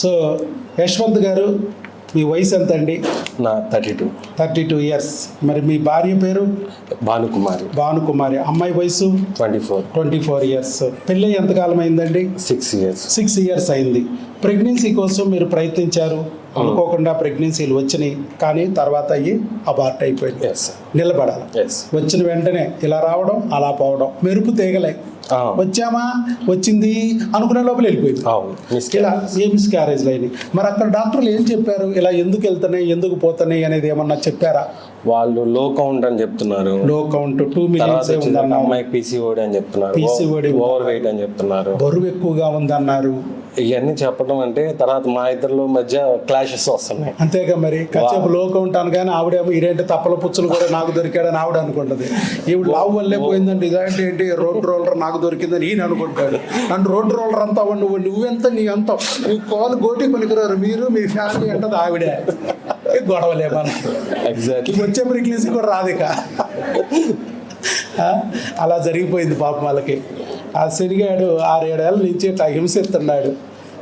So Yashwant గారు, మీ వయసు ఎంత అండి? నా 32. 32 ఇయర్స్. మరి మీ భార్య పేరు? భానుకుమారి. భానుకుమారి. అమ్మాయి వయసు? 24 ఇయర్స్. పెళ్ళి ఎంతకాలం అయిందండి? 6 years. 6 ఇయర్స్ అయింది. ప్రెగ్నెన్సీ కోసం మీరు ప్రయత్నించారు, అనుకోకుండా ప్రెగ్నెన్సీలు వచ్చినాయి, కానీ తర్వాత అయ్యి అబార్ట్ అయిపోయింది. Yes, sir. నిలబడాలి. Yes. వచ్చిన వెంటనే ఇలా రావడం, అలా పోవడం, మెరుపు తీగలే. వచ్చామా, వచ్చింది అనుకునే లోపల వెళ్ళిపోయింది. ఇలా ఏ మిస్క్యారేజ్లు అయినాయి. మరి అక్కడ డాక్టర్లు ఏం చెప్పారు? ఇలా ఎందుకు వెళ్తున్నాయి, ఎందుకు పోతున్నాయి అనేది ఏమన్నా చెప్పారా? వాళ్ళు లో కౌంట్ అని చెప్తున్నారు. లో కౌంట్ 2 million ఉందన్నారు. అమ్మాయికి PCOD అని చెప్తున్నారు. PCOD, ఓవర్ వెయిట్ అని చెప్తున్నారు. బరువు ఎక్కువగా ఉందన్నారు. ఇవన్నీ చెప్పడం అంటే తర్వాత మా ఇద్దరిలో మధ్య క్లాషెస్ వస్తున్నాయి. అంతేగా మరి. కాసేపు లో కౌంట్ అనగానే ఆవిడేమో ఇరేంటి తప్పల పుచ్చులు కూడా నాకు దొరికాడని ఆవిడ అనుకుంటది. ఈవిడ లావు వల్లే పోయిందండి, ఇదంటే ఏంటి రోడ్ రోలర్ నాకు దొరికిందని ఈయన అనుకుంటాడు. నన్ను రోడ్ రోలర్ అంతా నువ్వెంత నీ అంత నీ కాలు గోటి కొనికిరారు మీరు, మీ ఫ్యామిలీ అంటది ఆవిడే. గొడవలేమన్నా ఎగ్జాక్ట్లీ. వచ్చే ప్రెగ్నెన్సీ కూడా రాదిక. అలా జరిగిపోయింది పాపం వాళ్ళకి. ఆ శనిగాడు 6-7 ఏళ్ళ నుంచి ఇట్లా హింసిస్తున్నాడు.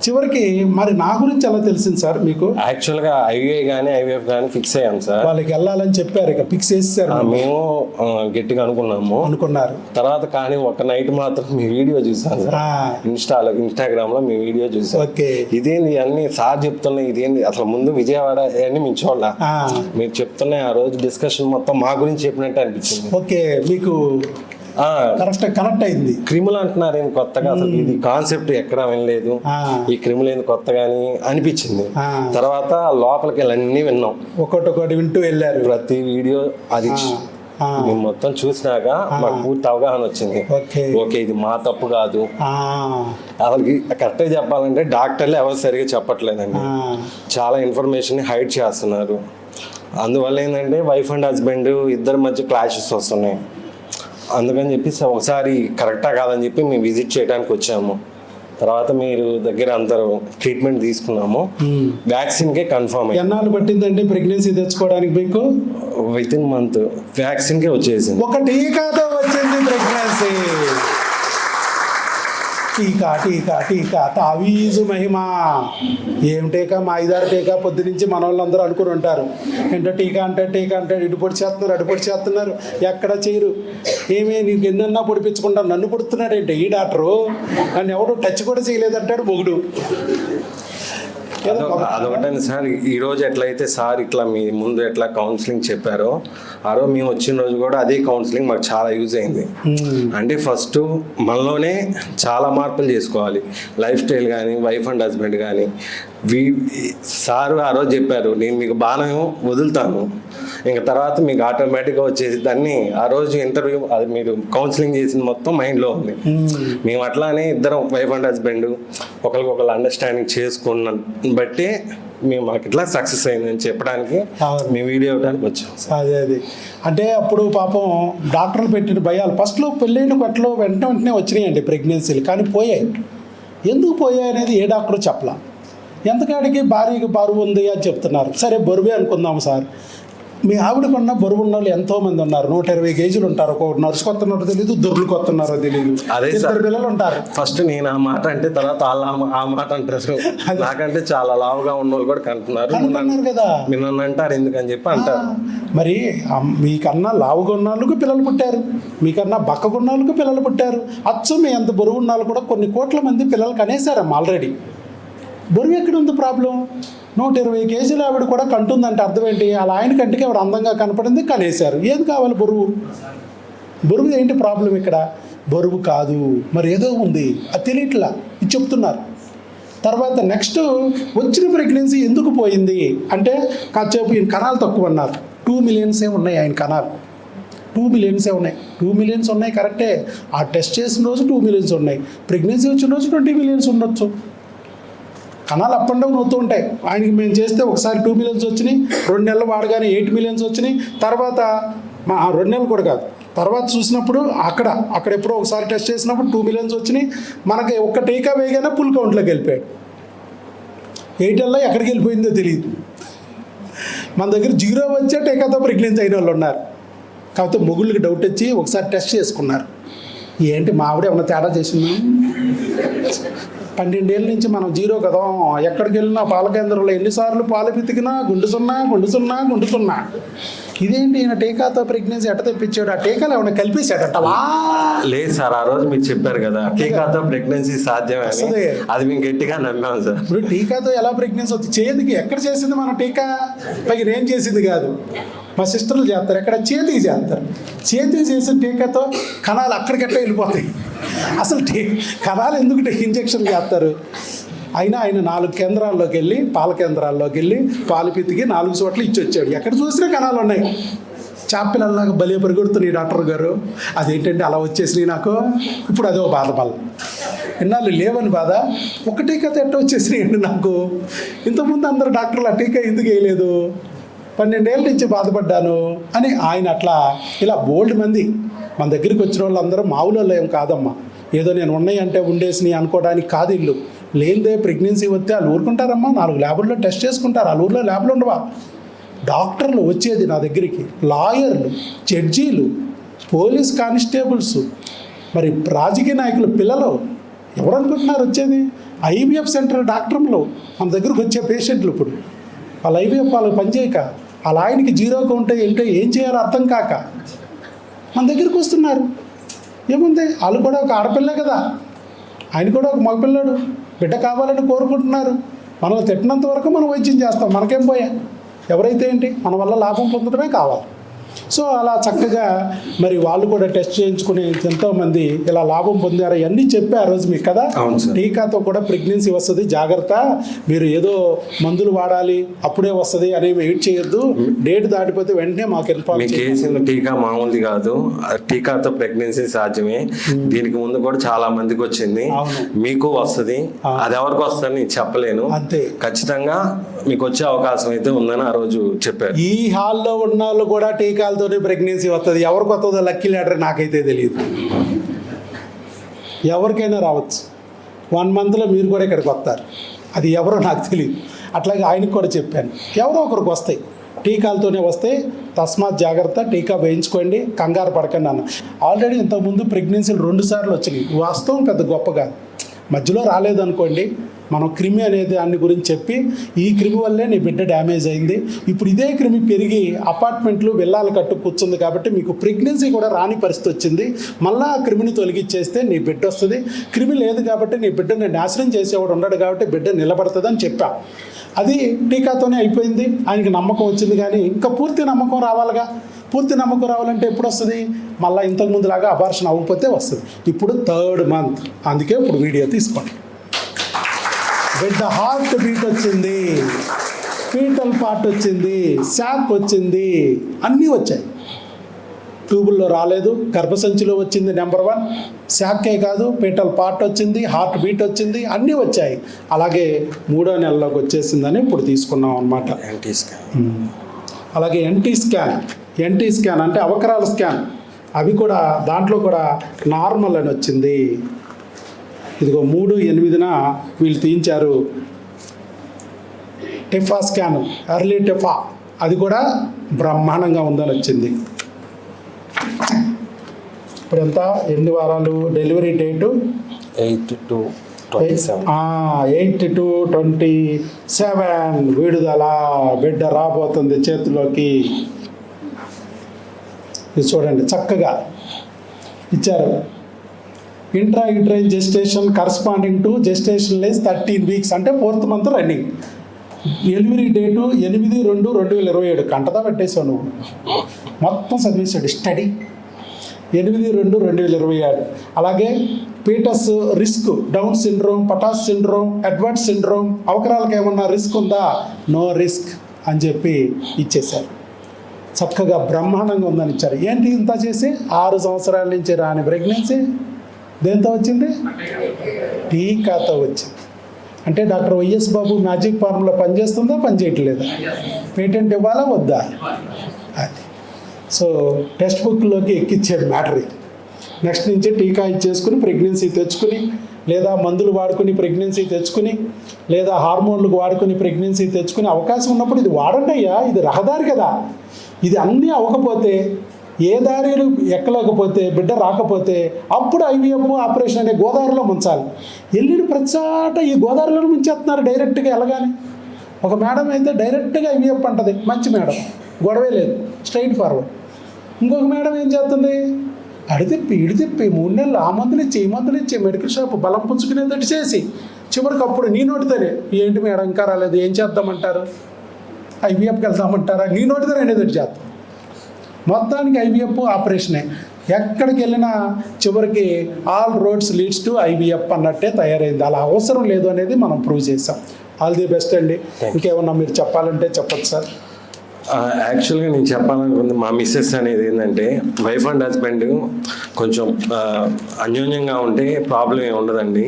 చివరికి మరి నా గురించి ఎలా తెలిసింది సార్ మీకు? యాక్చువల్గా IVF కానీ ఫిక్స్ అయ్యాం సార్. వాళ్ళకి వెళ్ళాలని చెప్పారు, ఇక ఫిక్స్ చేసేసారు. మేము గట్టిగా అనుకున్నారు. తర్వాత కానీ ఒక నైట్ మాత్రం మీ వీడియో చూసాను సార్. ఇన్స్టాగ్రామ్ లో మీ వీడియో చూసాను. ఇదేంది అన్ని సార్ చెప్తున్నాయి, ఇదేంది అసలు ముందు విజయవాడ అని మేము చూడాల. మీరు చెప్తున్నాయి ఆ రోజు డిస్కషన్ మొత్తం మా గురించి చెప్పినట్టు అనిపించింది. ఓకే, మీకు కనెక్ట్ అయింది. క్రిములు అంటున్నారు ఏంది కొత్తగా, అసలు ఇది కాన్సెప్ట్ ఎక్కడ వినలేదు, ఈ క్రిములు ఏంది కొత్తగా అని అనిపించింది. తర్వాత లోపలికి వెళ్ళి విన్నాం, ఒకటి వింటూ వెళ్ళారు. ప్రతి వీడియో అది మేము మొత్తం చూసినాక మాకు పూర్తి అవగాహన వచ్చింది. ఓకే, ఇది మా తప్పు కాదు. అసలు కరెక్ట్గా చెప్పాలంటే డాక్టర్లు ఎవరు సరిగా చెప్పట్లేదండి, చాలా ఇన్ఫర్మేషన్ హైడ్ చేస్తున్నారు. అందువల్ల ఏంటంటే వైఫ్ అండ్ హస్బెండ్ ఇద్దరి మధ్య క్లాషెస్ వస్తున్నాయి. అందుకని చెప్పి ఒకసారి కరెక్టా కాదని చెప్పి మేము విజిట్ చేయడానికి వచ్చాము. తర్వాత మీరు దగ్గర అందరూ ట్రీట్మెంట్ తీసుకున్నాము. వ్యాక్సిన్కే కన్ఫర్మ్ అయ్యి. ఎన్నాళ్ళు పట్టిందండి ప్రెగ్నెన్సీ తెచ్చుకోవడానికి మీకు? వితిన్ మంత్ వ్యాక్సిన్కే వచ్చేసింది. ఒక టీకాతో వచ్చింది ప్రెగ్నెన్సీ. టీకా తావీజు మహిమా. ఏం టీకా? మా 5-6 టీకా పొద్దు నుంచి మన వాళ్ళందరూ అనుకుని ఉంటారు. ఏంటో టీకా అంటే ఇటు పొడి చేస్తున్నారు, ఎక్కడ చేయరు. నీకు ఎన్నన్నా పొడిపించుకుంటాను, నన్ను పొడుతున్నాడు ఏంటి ఈ డాక్టరు? నన్ను ఎవడు టచ్ కూడా చేయలేదంటాడు మొగుడు. అదొకటండి సార్. ఈరోజు ఎట్లయితే సార్ ఇట్లా మీ ముందు ఎట్లా కౌన్సిలింగ్ చెప్పారో, ఆ రోజు మేము వచ్చిన రోజు కూడా అదే కౌన్సిలింగ్ మాకు చాలా యూజ్ అయింది. అంటే ఫస్ట్ మనలోనే చాలా మార్పులు చేసుకోవాలి. లైఫ్ స్టైల్ కానీ, వైఫ్ అండ్ హస్బెండ్ కానీ. సార్ ఆ రోజు చెప్పారు, నేను మీకు బాణం వదులుతాను, ఇంకా తర్వాత మీకు ఆటోమేటిక్గా వచ్చేసి దాన్ని. ఆ రోజు ఇంటర్వ్యూ అది మీరు కౌన్సిలింగ్ చేసింది మొత్తం మైండ్లో ఉంది. మేము అట్లానే ఇద్దరం వైఫ్ అండ్ హస్బెండ్ ఒకరికొకరు అండర్స్టాండింగ్ చేసుకున్న బట్టి మేము మాకు ఇట్లా సక్సెస్ అయిందని చెప్పడానికి మేము వీడియో ఇవ్వడానికి వచ్చాం. అదే అంటే అప్పుడు పాపం డాక్టర్లు పెట్టిన భయాలు ఫస్ట్లో పెళ్ళైన కొట్లో వెంటనే వచ్చినాయండి ప్రెగ్నెన్సీలు, కానీ పోయాయి. ఎందుకు పోయాయి అనేది ఏ డాక్టర్ చెప్పలా. ఎంతకాడికి భార్యకి బరువు ఉంది అని చెప్తున్నారు. సరే బరువే అనుకుందాం సార్. మీ ఆవిడకున్న బరువు ఉన్న వాళ్ళు ఎంతోమంది ఉన్నారు. 120 కేజీలు ఉంటారు. ఒక నర్సు కొత్తన్నారో తెలియదు, దొర్లు కొత్తన్నారో తెలియదు. ఇద్దరు పిల్లలు ఉంటారు. ఫస్ట్ నేను ఆ మాట అంటే తర్వాత వాళ్ళు ఆ మాట అంటారు. నాకంటే చాలా లావుగా ఉన్న వాళ్ళు కూడా కంటున్నారు కదా. మీరు నన్ను అంటారు ఎందుకని చెప్పి అంటారు. మరి మీకన్నా లావుగా ఉన్న వాళ్ళకు పిల్లలు పుట్టారు, మీకన్నా బక్కగున్న వాళ్ళకు పిల్లలు పుట్టారు. అచ్చు మీ అంత బరువు ఉన్న వాళ్ళు కూడా కొన్ని కోట్ల మంది పిల్లలు కనేసారమ్మా ఆల్రెడీ. బరువు ఎక్కడ ఉంది ప్రాబ్లం? 120 కేజీలు ఆవిడ కూడా కంటుందంటే అర్థం ఏంటి? అలా ఆయన కంటికి ఆవిడ అందంగా కనపడింది, కనేశారు. ఏది కావాలి? బరువు ఏంటి ప్రాబ్లం ఇక్కడ? బరువు కాదు, మరి ఏదో ఉంది, అది తెలియట్లా, ఇది చెప్తున్నారు. తర్వాత నెక్స్ట్ వచ్చిన ప్రెగ్నెన్సీ ఎందుకు పోయింది అంటే, కాసేపు ఈయన కణాలు తక్కువ అన్నారు. 2 million ఉన్నాయి ఆయన కణాలు. 2 million ఉన్నాయి. 2 million ఉన్నాయి కరెక్టే. ఆ టెస్ట్ చేసిన రోజు 2 million ఉన్నాయి. ప్రెగ్నెన్సీ వచ్చిన రోజు 20 million ఉండొచ్చు. కణాలు అప్ అండ్ డౌన్ అవుతూ ఉంటాయి. ఆయనకి మేము చేస్తే ఒకసారి 2 million వచ్చినాయి, 2 నెలలు వాడగానే 8 million వచ్చినాయి. తర్వాత 2 నెలలు కూడా కాదు, తర్వాత చూసినప్పుడు అక్కడ ఎప్పుడో ఒకసారి టెస్ట్ చేసినప్పుడు 2 million వచ్చినాయి. మనకి ఒక్క టీకా వేయగానే ఫుల్ కౌంట్లోకి వెళ్ళిపోయాడు. 8 నెలల్లో ఎక్కడికి వెళ్ళిపోయిందో తెలియదు. మన దగ్గర 0 వచ్చే టీకాతో ప్రెగ్నెన్సీ అయిన వాళ్ళు ఉన్నారు. కాకపోతే మొగుళ్ళకి డౌట్ వచ్చి ఒకసారి టెస్ట్ చేసుకున్నారు. ఏంటి మా ఆవిడ ఏమన్నా తేడా చేసిందా? 12 ఏళ్ళ నుంచి మనం జీరో కదా, ఎక్కడికి వెళ్ళినా పాల కేంద్రంలో ఎన్నిసార్లు పాలు పితికినా గుండు సున్నా. ఇదేంటి ఈయన టీకాతో ప్రెగ్నెన్సీ ఎట్ట తెప్పించాడు? ఆ టీకాలు ఏమైనా కల్పించాడటవా? లేదు సార్, ఆ రోజు మీరు చెప్పారు కదా టీకాతో ప్రెగ్నెన్సీ సాధ్యమే అని. వస్తది. అది మేము గట్టిగా నమ్మాం సార్. ఇప్పుడు టీకాతో ఎలా ప్రెగ్నెన్సీ వస్తుంది? చేతికి ఎక్కడ చేసింది మనం టీకా? పైకి నేను చేసింది కాదు, మా సిస్టర్లు చేస్తారు. ఎక్కడ చేతికి చేస్తారు. చేతికి చేసిన టీకాతో కణాలు అక్కడికట్టే వెళ్ళిపోతాయి. అసలు కణాలు ఎందుకు ఇంజక్షన్ చేస్తారు? అయినా ఆయన 4 కేంద్రాల్లోకి వెళ్ళి, పాల కేంద్రాల్లోకి వెళ్ళి పాలు పితికి 4 చోట్ల ఇచ్చి వచ్చాడు. ఎక్కడ చూసినా కణాలు ఉన్నాయి. చాపిల్లలాగా భలే పరిగెడుతున్నాయి డాక్టర్ గారు. అదేంటంటే అలా వచ్చేసినాయి నాకు. ఇప్పుడు అదో బాధ మళ్ళీ. ఇన్నాళ్ళు లేవని బాధ. ఒక టీకా ఎట్ట వచ్చేసినాయండి నాకు. ఇంతకుముందు అందరు డాక్టర్లు ఆ టీకా ఎందుకు వేయలేదు? 12 ఏళ్ళ నుంచి బాధపడ్డాను అని ఆయన అట్లా ఇలా బోల్డ్ మంది మన దగ్గరికి వచ్చిన వాళ్ళందరూ మామూలు ఏం కాదమ్మా. ఏదో నేను ఉన్నాయంటే ఉండేసినాయి అనుకోవడానికి కాదు. ఇల్లు లేనిదే ప్రెగ్నెన్సీ వస్తే వాళ్ళు ఊరుకుంటారమ్మా. 4 ల్యాబుల్లో టెస్ట్ చేసుకుంటారు. వాళ్ళ ఊర్లో ల్యాబ్లు ఉండవా? డాక్టర్లు వచ్చేది నా దగ్గరికి, లాయర్లు, జడ్జీలు, పోలీస్ కానిస్టేబుల్స్, మరి రాజకీయ నాయకులు పిల్లలు, ఎవరు అనుకుంటున్నారు వచ్చేది? ఐవీఎఫ్ సెంటర్ డాక్టర్లు మన దగ్గరకు వచ్చే పేషెంట్లు. ఇప్పుడు వాళ్ళ ఐవీఎఫ్ వాళ్ళకి పనిచేయక, వాళ్ళ ఆయనకి జీరోగా ఉంటే ఏంటో ఏం చేయాలో అర్థం కాక మన దగ్గరికి వస్తున్నారు. ఏముంది, వాళ్ళు కూడా ఒక ఆడపిల్లే కదా, ఆయన కూడా ఒక మగపిల్లాడు, బిడ్డ కావాలని కోరుకుంటున్నారు. మనల్ని తిట్టినంత వరకు మనం వైద్యం చేస్తాం, మనకేం పోయా. ఎవరైతే ఏంటి, మన వల్ల లాభం పొందడమే కావాలి. సో అలా చక్కగా మరి వాళ్ళు కూడా టెస్ట్ చేయించుకుని ఎంతోమంది ఇలా లాభం పొందారు. అవన్నీ చెప్పి ఆ రోజు మీకు కదా, టీకాతో కూడా ప్రెగ్నెన్సీ వస్తుంది, జాగ్రత్త, మీరు ఏదో మందులు వాడాలి అప్పుడే వస్తుంది అని వెయిట్ చేయొద్దు, డేట్ దాటిపోతే వెంటనే మాకు ఇన్ఫార్మ్ చేసిన టీకా మామూలుది కాదు, టీకాతో ప్రెగ్నెన్సీ సాధ్యమే. దీనికి ముందు కూడా చాలా మందికి వచ్చింది, మీకు వస్తుంది. అది ఎవరికి వస్తుందని చెప్పలేను, అంతే. ఖచ్చితంగా మీకు వచ్చే అవకాశం అయితే ఉందని ఆ రోజు చెప్పారు. ఈ హాల్లో ఉన్న వాళ్ళు కూడా టీకాలతోనే ప్రెగ్నెన్సీ వస్తుంది. ఎవరికి వస్తుందో లక్కీ ల్యాడర్ నాకైతే తెలియదు. ఎవరికైనా రావచ్చు. 1 మంత్లో మీరు కూడా ఇక్కడికి వస్తారు. అది ఎవరో నాకు తెలియదు. అట్లాగే ఆయనకు కూడా చెప్పాను, ఎవరో ఒకరికి వస్తాయి, టీకాలతోనే వస్తాయి. తస్మాత్ జాగ్రత్త, టీకా వేయించుకోండి, కంగారు పడకండి అన్న. ఆల్రెడీ ఇంతకుముందు ప్రెగ్నెన్సీలు 2 సార్లు వచ్చినాయి. వాస్తవం పెద్ద గొప్పగా మధ్యలో రాలేదనుకోండి, మనం క్రిమి అనేది దాని గురించి చెప్పి ఈ క్రిమి వల్లే నీ బిడ్డ డ్యామేజ్ అయింది, ఇప్పుడు ఇదే క్రిమి పెరిగి అపార్ట్మెంట్లు విల్లాలు కట్టు కూర్చుంది కాబట్టి మీకు ప్రెగ్నెన్సీ కూడా రాని పరిస్థితి వచ్చింది, మళ్ళీ ఆ క్రిమిని తొలగించేస్తే నీ బిడ్డ వస్తుంది. క్రిమి లేదు కాబట్టి నీ బిడ్డని నాశనం చేసేవాడు ఉండడు కాబట్టి బిడ్డ నిలబడుతుంది అని చెప్పా. అది టీకాతోనే అయిపోయింది. ఆయనకి నమ్మకం వచ్చింది. కానీ ఇంకా పూర్తి నమ్మకం రావాలిగా. పూర్తి నమ్మకం రావాలంటే ఎప్పుడు వస్తుంది? మళ్ళీ ఇంతకుముందులాగా అబార్షన్ అవ్వకపోతే వస్తుంది. ఇప్పుడు 3rd మంత్, అందుకే ఇప్పుడు వీడియో తీసుకోండి. బిడ్డ హార్ట్ బీట్ వచ్చింది, ఫీటల్ పార్ట్ వచ్చింది, శాక్ వచ్చింది, అన్నీ వచ్చాయి. ట్యూబుల్లో రాలేదు, గర్భసంచిలో వచ్చింది నెంబర్ 1. శాకే కాదు, ఫీటల్ పార్ట్ వచ్చింది, హార్ట్ బీట్ వచ్చింది, అన్నీ వచ్చాయి. అలాగే 3వ నెలలోకి వచ్చేసిందని ఇప్పుడు తీసుకున్నాం అన్నమాట. అలాగే ఎన్టీ స్కాన్ అంటే అవకరాల స్కాన్, అవి కూడా దాంట్లో కూడా నార్మల్ అని వచ్చింది. ఇదిగో 3/8న వీళ్ళు తీయించారు టెఫా స్కాన్, ఎర్లీ టెఫా, అది కూడా బ్రహ్మాండంగా ఉందని వచ్చింది. ఇప్పుడు ఎంత, ఎన్ని వారాలు డెలివరీ డేటు? 8 to 27. 8 to 27 విడుదల, బిడ్డ రాబోతుంది చేతిలోకి. ఇది చూడండి చక్కగా ఇచ్చారు. Intrauterine gestation corresponding to gestation lines 13 weeks, అంటే 4th month running. Delivery date 8/2/2027. కంటదా పెట్టేసావు నువ్వు, మొత్తం చదివేశాడు స్టడీ. 8/2/2027. అలాగే fetus risk, Down syndrome, Patau syndrome, Edward syndrome, అవకరాలకు ఏమన్నా రిస్క్ ఉందా? నో రిస్క్ అని చెప్పి ఇచ్చేశారు. చక్కగా బ్రహ్మాండంగా ఉందని ఇచ్చారు. ఏంటి ఇంత చేసి 6 సంవత్సరాల నుంచి రాని ప్రెగ్నెన్సీ దేంతో వచ్చింది? టీకాతో వచ్చింది. అంటే డాక్టర్ వైఎస్ బాబు మ్యాజిక్ ఫార్ములా పనిచేస్తుందా, పనిచేయట్లేదా? పేటెంట్ ఇవ్వాలా వద్దా? అది సో టెక్స్ట్ బుక్లోకి ఎక్కిచ్చే మ్యాటర్ ఇది. నెక్స్ట్ నుంచి టీకా ఇచ్చేసుకుని ప్రెగ్నెన్సీ తెచ్చుకుని, లేదా మందులు వాడుకుని ప్రెగ్నెన్సీ తెచ్చుకుని, లేదా హార్మోన్లు వాడుకుని ప్రెగ్నెన్సీ తెచ్చుకుని అవకాశం ఉన్నప్పుడు ఇది వాడండి అయ్యా. ఇది రహదారి కదా. ఇది అన్నీ అవ్వకపోతే ఏ దారిలు ఎక్కలేకపోతే బిడ్డ రాకపోతే అప్పుడు ఐవీఎఫ్ ఆపరేషన్ అనే గోదావరిలో ముంచాలి. వెళ్ళిన ప్రతిసాట ఈ గోదావరిలో ముంచేస్తున్నారు డైరెక్ట్గా వెళ్ళగానే. ఒక మేడం అయితే డైరెక్ట్గా ఐవీఎఫ్ అంటది, మంచి మేడం, గొడవే లేదు, స్ట్రైట్ ఫార్వర్డ్. ఇంకొక మేడం ఏం చేస్తుంది, అడితిప్పి ఇడితిప్పి 3 నెలలు ఆ మందులు ఇచ్చి ఈ మందులు ఇచ్చి మెడికల్ షాప్ బలం పుచ్చుకునేటట్టు చేసి చివరికి అప్పుడు నీ నోటితోనే ఏంటి మేడం ఇంకా రాలేదు, ఏం చేద్దామంటారు, ఐవీఎఫ్కి వెళ్దామంటారా, నీ నోటితోనే అనేటట్టు చేద్దాం. మొత్తానికి ఐవీఎఫ్ ఆపరేషనే. ఎక్కడికి వెళ్ళినా చివరికి all roads leads to IVF అన్నట్టే తయారైంది. అలా అవసరం లేదు అనేది మనం ప్రూవ్ చేసాం. ఆల్ ది బెస్ట్ అండి. ఇంకేమన్నా మీరు చెప్పాలంటే చెప్పచ్చు సార్. యాక్చువల్గా నేను చెప్పాలనుకుంది మా మిస్సెస్ అనేది ఏంటంటే వైఫ్ అండ్ హస్బెండ్ కొంచెం అన్యోన్యంగా ఉంటే ప్రాబ్లం ఏమి ఉండదండి.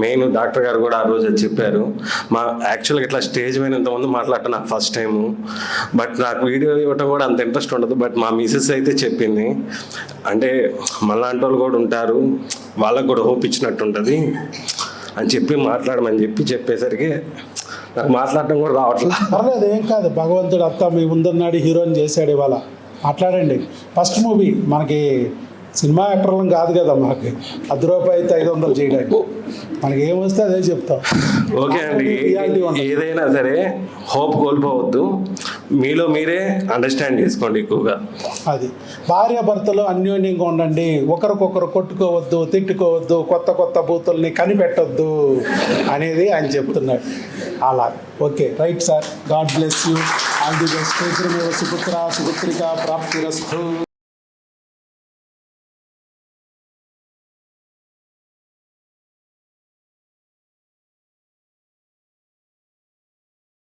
మెయిన్ డాక్టర్ గారు కూడా ఆ రోజు అది చెప్పారు. మా యాక్చువల్గా ఇట్లా స్టేజ్ మీద ఇంతకుముందు మాట్లాడటం నాకు ఫస్ట్ టైము, బట్ నాకు వీడియో ఇవ్వటం కూడా అంత ఇంట్రెస్ట్ ఉండదు. బట్ మా మిస్సెస్ అయితే చెప్పింది, అంటే మళ్ళాంటి వాళ్ళు కూడా ఉంటారు, వాళ్ళకు కూడా హోప్ ఇచ్చినట్టు ఉంటుంది అని చెప్పి మాట్లాడమని చెప్పేసరికి నాకు మాట్లాడటం కూడా రావట్లా. పర్లేదు, ఏం కాదు, భగవంతుడు అంతా మీ ముందున్నాడు, హీరోని చేశాడు. ఇవాళ మాట్లాడండి. ఫస్ట్ మూవీ మనకి సినిమా యాక్టర్లం కాదు కదా, మనకి ₹10 అయితే 500 చేయడానికి మనకి ఏమొస్తే అదే చెప్తాం. ఓకే అండి, ఏదైనా సరే హోప్ కోల్పోవద్దు, మీలో మీరే అండర్స్టాండ్ చేసుకోండి ఎక్కువగా. అది భార్యాభర్తలు అన్యోన్యంగా ఉండండి, ఒకరికొకరు కొట్టుకోవద్దు, తిట్టుకోవద్దు, కొత్త కొత్త బూతుల్ని కనిపెట్టొద్దు అనేది ఆయన చెప్తున్నాడు. అలా okay, right sir. God bless you, all the best. సుపుత్ర సుపుత్రిక ప్రాప్తిరస్తు.